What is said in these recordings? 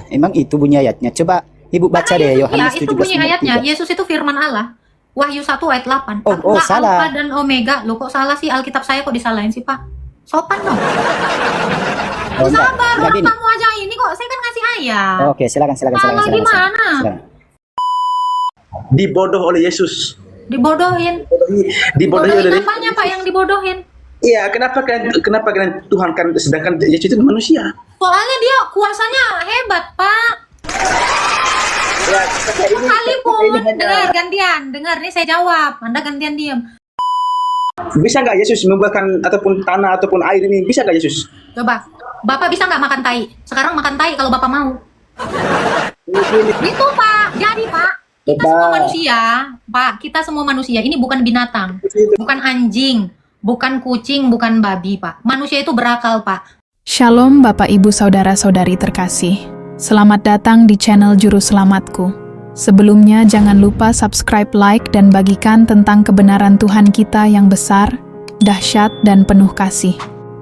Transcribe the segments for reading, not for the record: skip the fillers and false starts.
Emang itu bunyi ayatnya. Coba Ibu baca Karena deh Yesus, ya Yohanes itu 17 bunyi ayat ayatnya. 3. Yesus itu firman Allah. Wahyu 1 ayat 8. Oh, Akulah salah. Alfa dan Omega. Loh kok salah sih? Alkitab saya kok disalahin sih, Pak? Sopan dong. Oh, enggak. Sabar, Enggak orang gini. kamu aja ini kok. Saya kan ngasih ayat. Oke, silakan. Salah gimana? Silakan. Dibodoh oleh Yesus. Dibodohin. Dibodohi Bodohin oleh apanya, Pak, yang dibodohin? Iya, kenapa kalian Tuhan kan sedangkan Yesus itu manusia? Soalnya dia kuasanya hebat, Pak. Ya, Sekalipun, dengar gantian, dengar nih saya jawab, Anda gantian diam. bisa nggak Yesus membuatkan ataupun tanah ataupun air ini, bisa nggak Yesus? Coba, Bapak bisa nggak makan tai? Sekarang makan tai kalau Bapak mau. Itu Pak, jadi Pak, kita semua manusia, Pak, kita semua manusia. Ini bukan binatang, bukan anjing, bukan kucing, bukan babi, Pak. Manusia itu berakal, Pak. Shalom Bapak Ibu Saudara-saudari terkasih. Selamat datang di channel Juru Selamatku. Sebelumnya jangan lupa subscribe, like, dan bagikan tentang kebenaran Tuhan kita yang besar, dahsyat, dan penuh kasih.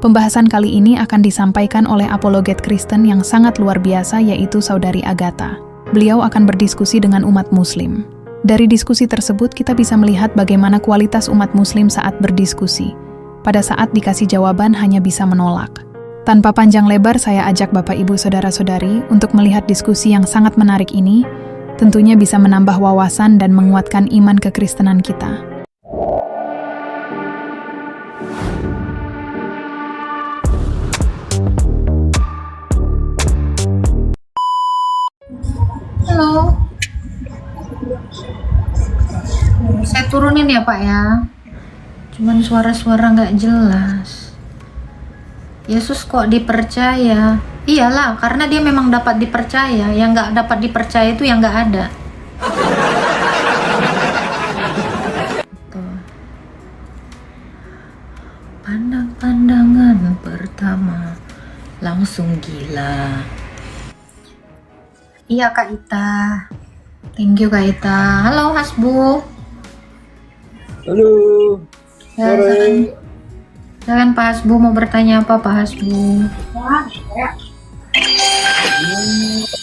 Pembahasan kali ini akan disampaikan oleh apologet Kristen yang sangat luar biasa, yaitu Saudari Agatha. Beliau akan berdiskusi dengan umat Muslim. Dari diskusi tersebut kita bisa melihat bagaimana kualitas umat Muslim saat berdiskusi. Pada saat dikasih jawaban hanya bisa menolak. Tanpa panjang lebar, saya ajak Bapak Ibu Saudara-saudari untuk melihat diskusi yang sangat menarik ini, tentunya bisa menambah wawasan dan menguatkan iman kekristenan kita. Halo. Saya turunin ya Pak ya. Cuman suara-suara nggak jelas. Yesus kok dipercaya? Iyalah, karena dia memang dapat dipercaya. Yang nggak dapat dipercaya itu yang nggak ada. Tuh. Pandang-pandangan pertama langsung gila. Iya Kak Ita. Thank you Kak Ita. Halo Hasbu. Halo, Ya, sore. silakan Pak Hasbu mau bertanya apa Pak Hasbu?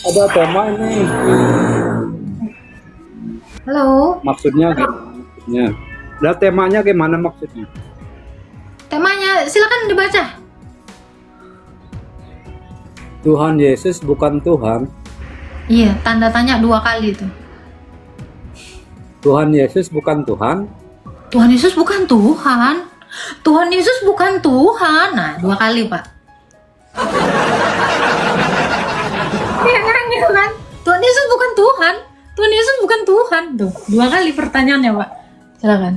Ada tema ini. Halo. Maksudnya gimana? Maksudnya. Ada temanya gimana maksudnya? Temanya silakan dibaca. Tuhan Yesus bukan Tuhan. Iya, tanda tanya 2 kali tuh. Tuhan Yesus bukan Tuhan. Tuhan Yesus bukan Tuhan. Tuhan Yesus bukan Tuhan. Nah, 2 kali Pak. Iya kan? Tuhan Yesus bukan Tuhan. Tuhan Yesus bukan Tuhan. Tuh, 2 kali pertanyaannya Pak. Silakan.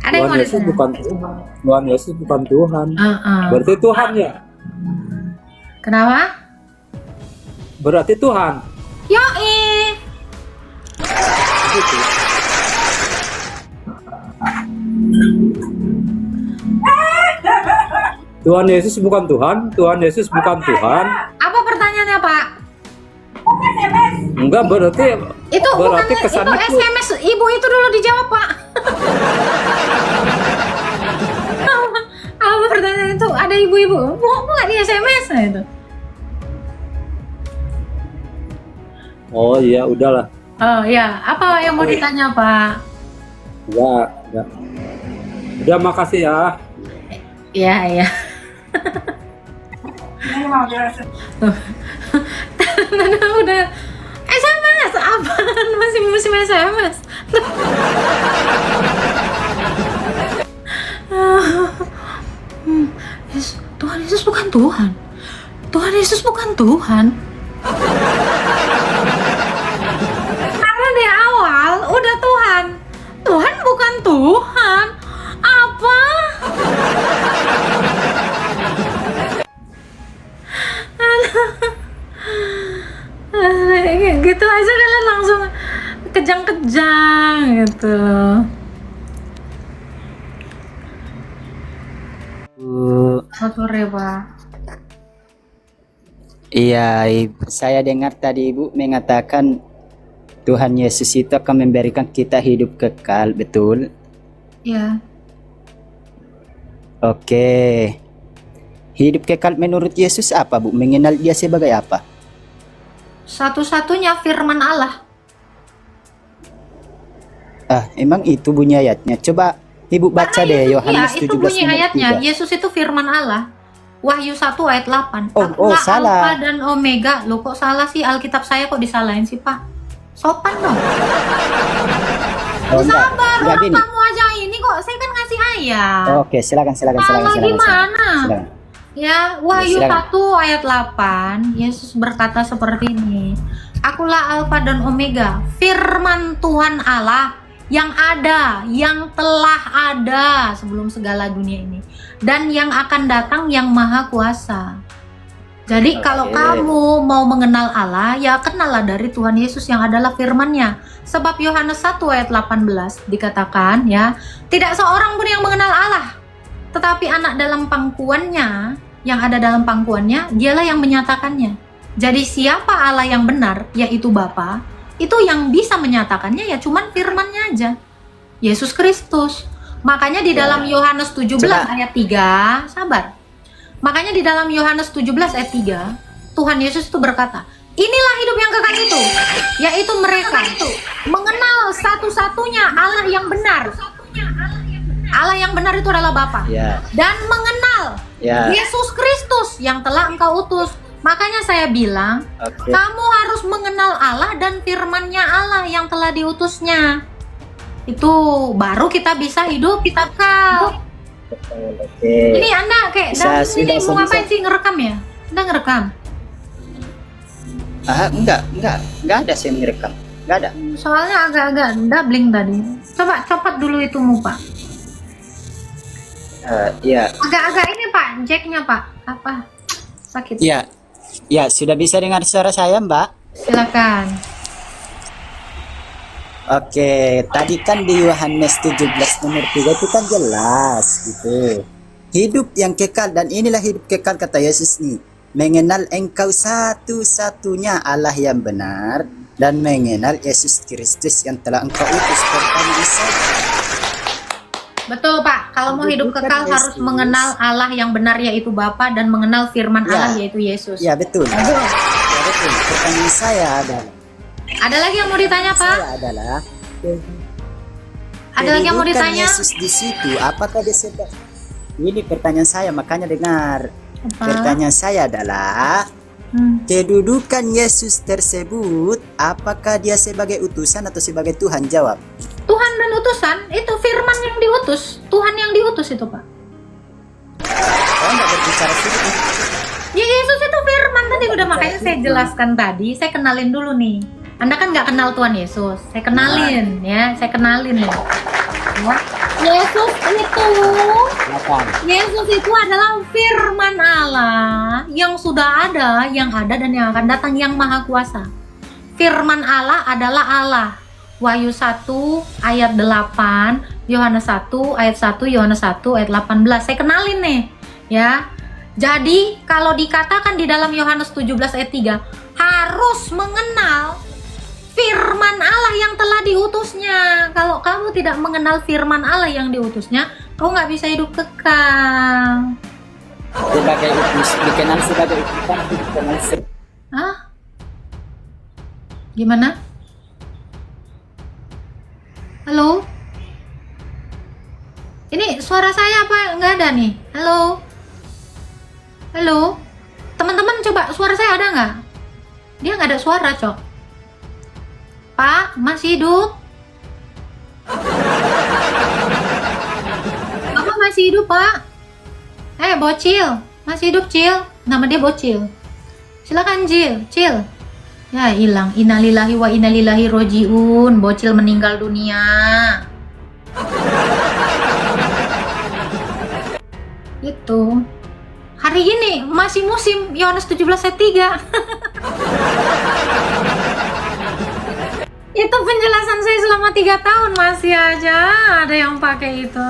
Ada yang Tuhan mau Yesus ditanya? bukan Tuhan. Tuhan Yesus bukan Tuhan. Ah. Berarti Tuhan ya? Kenapa? Berarti Tuhan. Yoi. Gitu. Tuhan Yesus bukan Tuhan. Tuhan Yesus bukan Tuhan. Apa pertanyaannya Pak? Enggak, berarti Itu berarti bukan kesannya itu SMS ibu itu dulu dijawab Pak. Apa pertanyaan itu? Ada ibu-ibu mau nggak di SMS nah itu? Oh iya, udahlah. Oh ya, apa yang mau ditanya Pak? Enggak. Udah, makasih ya. Iya. Mana udah SMS apaan? Masih musim SMS. Tuhan Yesus bukan Tuhan. Tuhan Yesus bukan Tuhan. Karena di awal udah Tuhan. Tuhan bukan Tuhan. Apa? Gitu aja kalian langsung kejang-kejang gitu. Selamat sore Pak. Iya, saya dengar tadi Ibu mengatakan Tuhan Yesus itu akan memberikan kita hidup kekal, betul? Ya. Oke. Hidup kekal menurut Yesus apa, Bu? Mengenal dia sebagai apa? Satu-satunya firman Allah. Emang itu bunyi ayatnya. Coba Ibu baca Karena deh Yesus, Yohanes itu 17 bunyi nomor ayatnya. 3. Yesus itu firman Allah. Wahyu 1 ayat 8. Oh, Akulah salah. Alfa dan Omega. Loh kok salah sih? Alkitab saya kok disalahin sih, Pak? Sopan dong. Oh, enggak. Sabar, Enggak orang gini. kamu aja ini kok. Saya kan ngasih ayat. Oke, silakan. Salah gimana? Silakan. Ya, Wahyu Silakan. 1 ayat 8, Yesus berkata seperti ini. Akulah Alfa dan Omega, firman Tuhan Allah yang ada, yang telah ada sebelum segala dunia ini, dan yang akan datang yang maha kuasa. Jadi kalau kamu mau mengenal Allah, ya kenallah dari Tuhan Yesus yang adalah firman-Nya. Sebab Yohanes 1 ayat 18 dikatakan ya, tidak seorang pun yang mengenal Allah, tetapi anak dalam pangkuannya, yang ada dalam pangkuannya, dialah yang menyatakannya. Jadi siapa Allah yang benar, yaitu Bapa, itu yang bisa menyatakannya ya cuman firman-Nya aja. Yesus Kristus. Makanya di dalam Yohanes 17 ayat 3, sabar. Makanya di dalam Yohanes 17 ayat 3, Tuhan Yesus itu berkata, inilah hidup yang kekal itu, yaitu mereka mengenal satu-satunya Allah yang benar. Allah yang benar itu adalah Bapa. Ya. Dan mengenal Yesus Kristus yang telah engkau utus. Makanya saya bilang, kamu harus mengenal Allah dan firman-Nya Allah yang telah diutusnya. Itu baru kita bisa hidup kita kekal. Ini Anda kayak dalam sini mau ngapain sih, ngerekam ya? Anda ngerekam? Enggak ada saya merekam. Enggak ada. Soalnya agak-agak doubling tadi. Coba copot dulu itu Pak. Iya. Agak-agak ini Pak, jacknya Pak. Apa? Sakit. Iya. Ya, sudah bisa dengar suara saya, Mbak? Silakan. Oke, tadi kan di Yohanes 17 nomor 3 itu kan jelas gitu. Hidup yang kekal, dan inilah hidup kekal kata Yesus nih. Mengenal engkau satu-satunya Allah yang benar, dan mengenal Yesus Kristus yang telah engkau utus. Betul Pak, kalau mau hidup kekal harus mengenal Allah yang benar yaitu Bapa, dan mengenal firman Allah yaitu Yesus. Ya betul. Ya betul. Pertanyaan saya adalah, ada lagi yang mau ditanya Pak? Saya adalah, ada lagi yang mau ditanya? Yesus di situ, apakah dia sedang? Ini pertanyaan saya, makanya dengar. Apa? Pertanyaan saya adalah, kedudukan Yesus tersebut, apakah dia sebagai utusan atau sebagai Tuhan? Jawab. Tuhan dan utusan, itu firman yang diutus. Tuhan yang diutus itu Pak. Oh, nggak berbicara situ. Ya Yesus itu firman tadi udah, makanya saya jelaskan tadi. Saya kenalin dulu nih. Anda kan nggak kenal Tuhan Yesus. Saya kenalin ya, saya kenalin nih. Ya. Yesus itu adalah firman Allah yang sudah ada, yang ada dan yang akan datang, yang maha kuasa. Firman Allah adalah Allah. Wahyu 1 ayat 8, Yohanes 1 ayat 1, Yohanes 1 ayat 18. Saya kenalin nih, ya. Jadi, kalau dikatakan di dalam Yohanes 17 ayat 3, harus mengenal firman Allah yang telah diutusnya. Kalau kamu tidak mengenal firman Allah yang diutusnya, kamu nggak bisa hidup kekal. Sebagai utus, dikenal sebagai utusan, dikenal Hah? Gimana? Halo? Ini suara saya apa nggak ada nih? Halo? Halo? Teman-teman coba suara saya ada nggak? Dia nggak ada suara, Cok. Pak, masih hidup? Apa masih hidup, Pak? Bocil. Masih hidup, Cil? Nama dia Bocil. Silakan, Cil. Ya, hilang. Innalillahi wa innalillahi rojiun. Bocil meninggal dunia. Itu. Hari ini masih musim Yohanes 17 ayat 3. Itu penjelasan saya selama 3 tahun, masih aja ada yang pakai itu.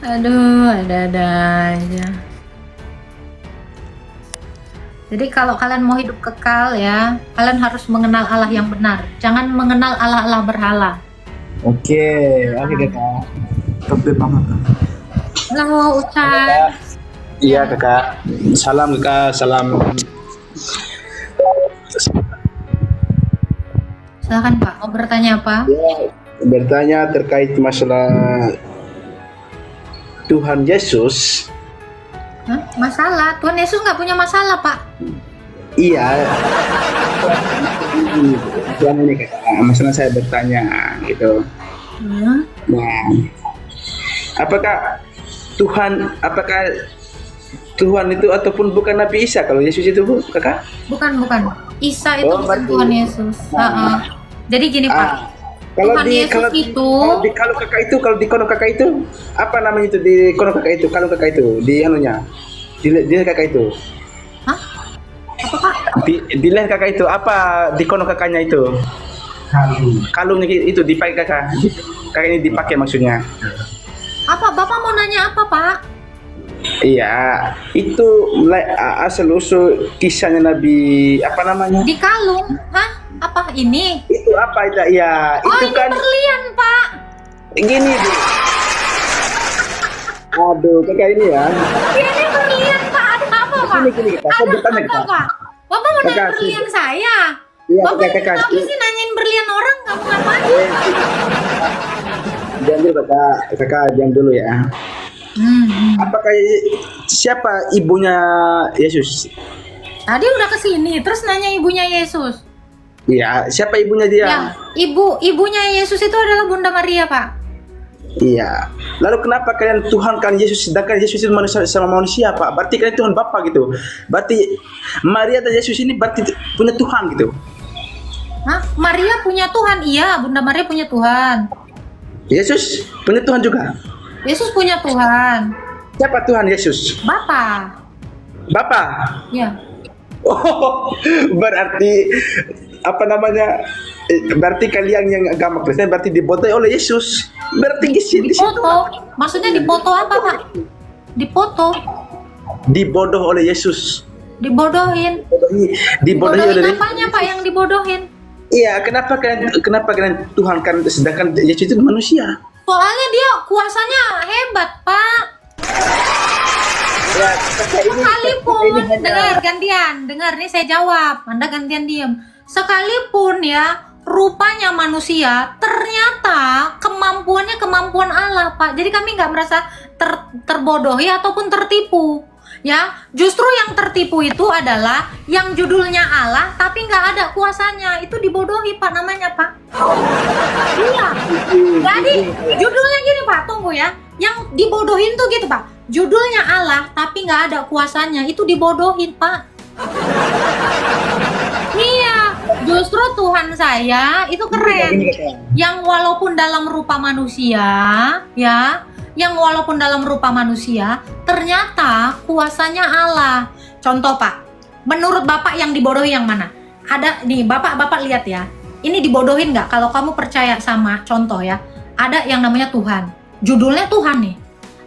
Aduh, ada aja. Jadi kalau kalian mau hidup kekal ya, kalian harus mengenal Allah yang benar. Jangan mengenal Allah-Allah berhala. Oke kakak. Kebe banget. Halo Ucai. Iya kakak. Salam kakak, salam. Silakan Pak, mau bertanya apa? Bertanya terkait masalah Tuhan Yesus. Hah? Masalah? Tuhan Yesus nggak punya masalah Pak. Iya. Tuhan ini kakak, masalah saya bertanya gitu. Hmm? Nah, apakah Tuhan itu ataupun bukan Nabi Isa kalau Yesus itu bu kakak? Bukan. Isa itu Oh, bukan berarti- Tuhan Yesus. Jadi gini Pak, Kalau Tuhan di Yesus kalau, itu kalau kakak itu kalau di kono kakak itu apa namanya itu di kono kakak itu kalau kakak itu di anunya di kakak itu hah? Apa Pak? di leher kakak itu apa di kono kakaknya itu kalungnya itu dipakai kakak ini dipakai maksudnya. Apa Bapak mau nanya apa Pak? Iya, itu asal usul kisahnya Nabi apa namanya? Di kalung? Hah? Apa ini? Itu apa itu? Ya, Oh, itu ini kan berlian Pak. gini. Aduh, kakak ini ya. Ini berlian Pak. Ada apa Pak? Gini, Kak. Saya Ada bertanya, apa Kak. Pak? Bapak mau nanya Kakak, berlian saya? Iya, Bapak kakak. kenapa sih nanyain berlian orang? Kamu ngapain? Jangan dulu kakak jangan dulu ya. Apakah siapa ibunya Yesus? Tadi udah kesini, terus nanya ibunya Yesus. Iya, siapa ibunya dia? Ya, ibunya Yesus itu adalah Bunda Maria, Pak. Iya. Lalu kenapa kalian Tuhankan Yesus sedangkan Yesus itu manusia sama manusia, Pak? Berarti kalian Tuhan Bapa gitu. Berarti Maria dan Yesus ini berarti punya Tuhan gitu. Hah? Maria punya Tuhan? Iya, Bunda Maria punya Tuhan. Yesus punya Tuhan juga. Yesus punya Tuhan. Siapa Tuhan Yesus? Bapa. Bapa. Ya. Oh, berarti apa namanya? Berarti kalian yang agama Kristen berarti dibodohi oleh Yesus. Berarti di situ Dipoto. Maksudnya dipoto apa, Pak? Dipoto. dibodoh oleh Yesus. Dibodohin. Dibodohi Dibodohin oleh apanya, Pak, yang dibodohin? Iya, kenapa kalian Tuhan kan sedangkan Yesus itu manusia? Soalnya dia kuasanya hebat, Pak. Ya, Sekalipun, dengar nih saya jawab, Anda gantian diam. Sekalipun ya, rupanya manusia, ternyata kemampuannya kemampuan Allah, Pak. Jadi kami nggak merasa terbodohi ataupun tertipu. Ya, justru yang tertipu itu adalah yang judulnya Allah tapi nggak ada kuasanya. Itu dibodohi, Pak, namanya, Pak. Iya. Jadi judulnya gini, Pak, tunggu ya. Yang dibodohin tuh gitu, Pak. Judulnya Allah tapi nggak ada kuasanya. Itu dibodohin, Pak. Iya, justru Tuhan saya itu keren. Yang walaupun dalam rupa manusia, ya, yang walaupun dalam rupa manusia, ternyata kuasanya Allah. Contoh, Pak, menurut Bapak yang dibodohi yang mana? Ada nih, Bapak lihat ya. Ini dibodohin nggak? Kalau kamu percaya sama contoh ya, ada yang namanya Tuhan. Judulnya Tuhan nih,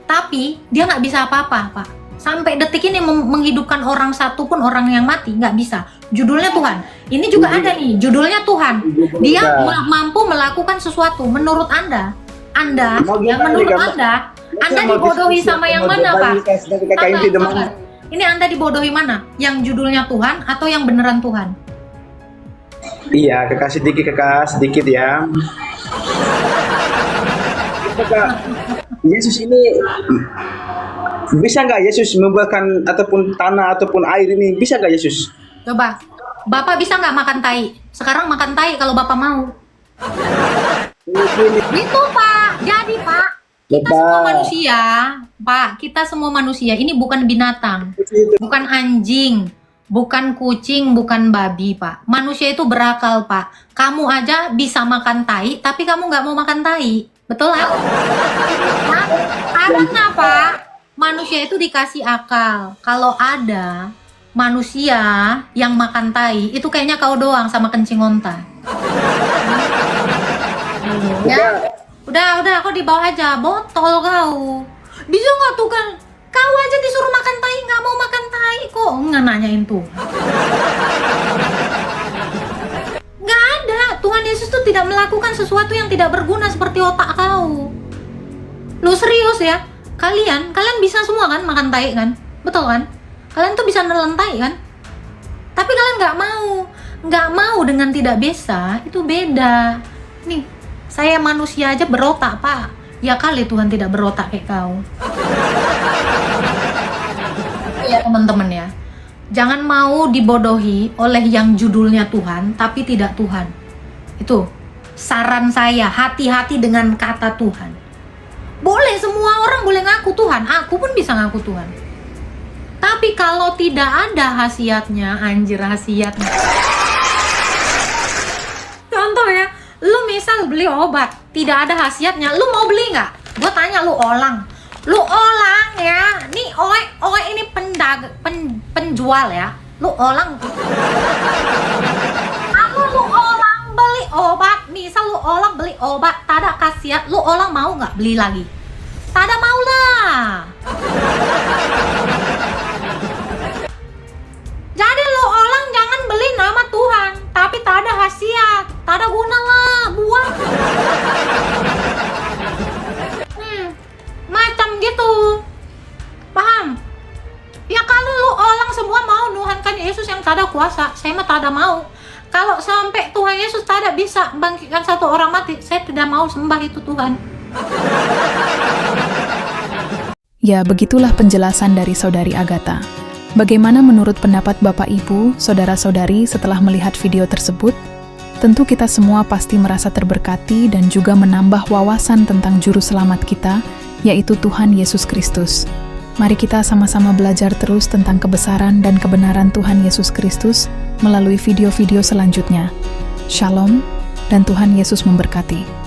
tapi dia nggak bisa apa-apa, Pak. Sampai detik ini menghidupkan orang satu pun orang yang mati nggak bisa. Judulnya Tuhan. Ini juga ada nih, judulnya Tuhan. Dia mampu melakukan sesuatu. Menurut Anda, menurut Anda dibodohi sama yang mana, Pak? Sabar. Ini Anda dibodohi mana? Yang judulnya Tuhan atau yang beneran Tuhan? Iya, kakak sedikit ya. Kakak, Yesus ini bisa nggak Yesus membuahkan ataupun tanah ataupun air ini bisa nggak Yesus? Coba, Bapak bisa nggak makan tai? Sekarang makan tai kalau Bapak mau. Itu, Pak. Jadi, Pak, kita semua manusia, Pak. Kita semua manusia. Ini bukan binatang, bukan anjing, bukan kucing, bukan babi, Pak. Manusia itu berakal, Pak. Kamu aja bisa makan tai, tapi kamu nggak mau makan tai. Betul, kan? Nah, karena, Pak, manusia itu dikasih akal. Kalau ada manusia yang makan tai, itu kayaknya kau doang sama kencing onta. Ya, udah, kau di bawah aja, botol kau. Bisa nggak tuh kan? Kau aja disuruh makan tai, nggak mau makan tai, kok nggak nanyain tuh? Nggak ada. Tuhan Yesus tuh tidak melakukan sesuatu yang tidak berguna seperti otak kau. Lu serius ya? Kalian bisa semua kan makan tai kan? Betul kan? Kalian tuh bisa nelentai kan? Tapi kalian nggak mau dengan tidak bisa, itu beda. Nih, saya manusia aja berotak, Pak. Ya kali Tuhan tidak berotak kayak kau. Ya teman-teman ya, jangan mau dibodohi oleh yang judulnya Tuhan tapi tidak Tuhan. Itu saran saya, hati-hati dengan kata Tuhan. Boleh, semua orang boleh ngaku Tuhan, aku pun bisa ngaku Tuhan. Tapi kalau tidak ada khasiatnya, anjir khasiatnya. Contoh ya, lu misal beli obat, tidak ada khasiatnya, lu mau beli nggak? Gue tanya lu olang ya, nih oe ini penjual ya, lu olang. Kalau lu olang beli obat, misal lu olang beli obat, tak ada khasiat, lu olang mau nggak beli lagi? Tak ada mau lah. Jadi lu olang jangan beli nama Tuhan, tapi tak ada khasiat, tak ada guna lah, buang. Macam gitu, paham? Ya kalau lu olang semua mau nuhankan Yesus yang tak ada kuasa, saya mah tak ada mau. Kalau sampai Tuhan Yesus tak ada bisa bangkitkan satu orang mati, saya tidak mau sembah itu Tuhan. Ya, begitulah penjelasan dari Saudari Agatha. Bagaimana menurut pendapat Bapak Ibu, Saudara-saudari setelah melihat video tersebut? Tentu kita semua pasti merasa terberkati dan juga menambah wawasan tentang juru selamat kita, yaitu Tuhan Yesus Kristus. Mari kita sama-sama belajar terus tentang kebesaran dan kebenaran Tuhan Yesus Kristus melalui video-video selanjutnya. Shalom, dan Tuhan Yesus memberkati.